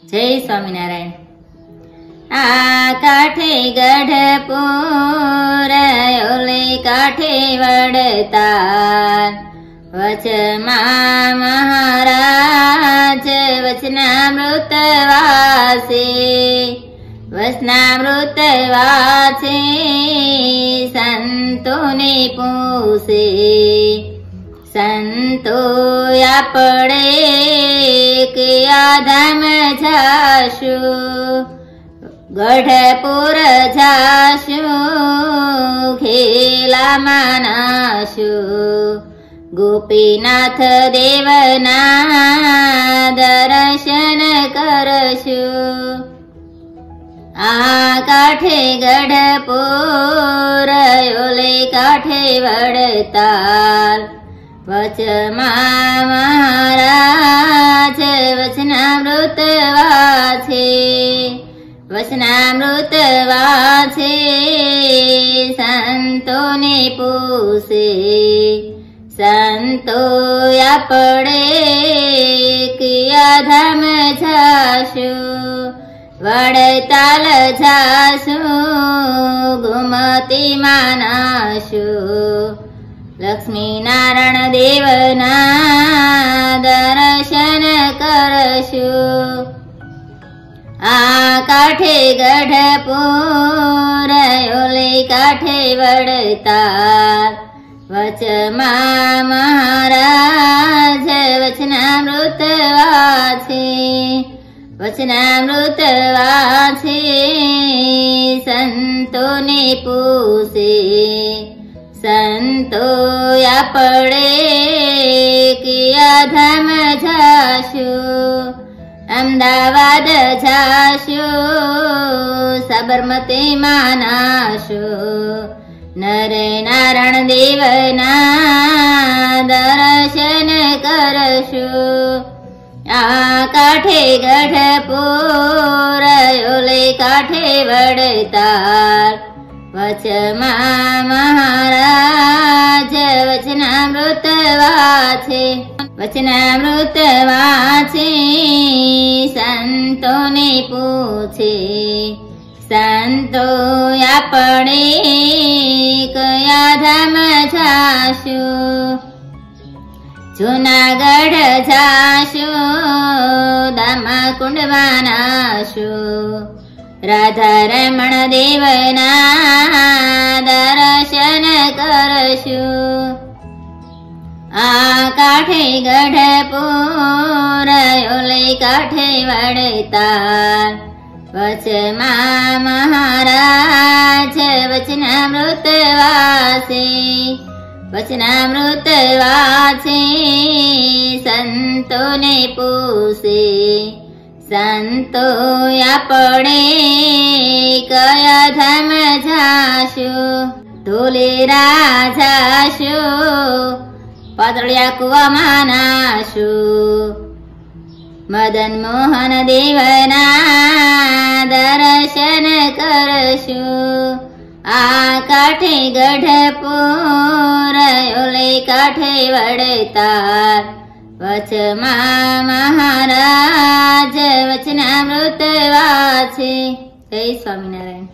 જય સ્વામિનારાયણ। આ કાંઠે ગઢપુર ઓલે કાંઠે વડતાલ, વચમાં મહારાજ વચનામૃત વાસે, વચનામૃત વાસે સંતોને પૂછે, સંતો આપણે કયા ધામ જાશું, ગઢપુર જાશું ખેલામાં નાશું, ગોપીનાથ દેવના દર્શન કરશું। આ કાંઠે ગઢપુર ઓલે કાંઠે વડતાલ, વચમાં મહારાજ વચનામૃત વાસે, વચનામૃત વાસે સંતોને પૂછે, સંતો આપણે કયા ધામ જાશું, વડતાલ જાશું ગોમતીમાં નાશું, લક્ષ્મીનારાયણ દેવના દર્શન કરશું। આ કાંઠે ગઢપુર ઓલે કાંઠે વડતાલ, વચમાં મહારાજ વચનામૃત વાસે, વચનામૃત વાસે સંતોને પૂછે, સંતો આપણે કયા ધામ જાશું, અમદાવાદ જાશું સાબરમતીમાં નાશું, નરનારાયણ દેવના દર્શન કરશું। આ કાંઠે ગઢપુર ઓલે કાંઠે વડતાલ, વચમાં મહારાજ વચનામૃત વાસે, વચનામૃત વાસે સંતોને પૂછે, સંતો આપણે કયા ધામ જાશું, જૂનાગઢ જાશું દામાકુંડમાં નાશું, રાધારમણ દેવના દર્શન કરશું। આ કાંઠે ગઢપુર ઓલે કાંઠે વડતાલ, વચમાં મહારાજ વચનામૃત વાસે, વચનામૃત વાસે સંતોને પૂછે, સંતો આપણે કયા ધામ જાશું, ધોલેરા જાશું પાતળિયા કુવામાં નાશું, મદન મોહન દેવના દર્શન કરશું। આ કાંઠે ગઢપુર ઓલે કાંઠે વડતાલ, વચમાં મહારાજ વચનામૃત વાસે। જય સ્વામિનારાયણ।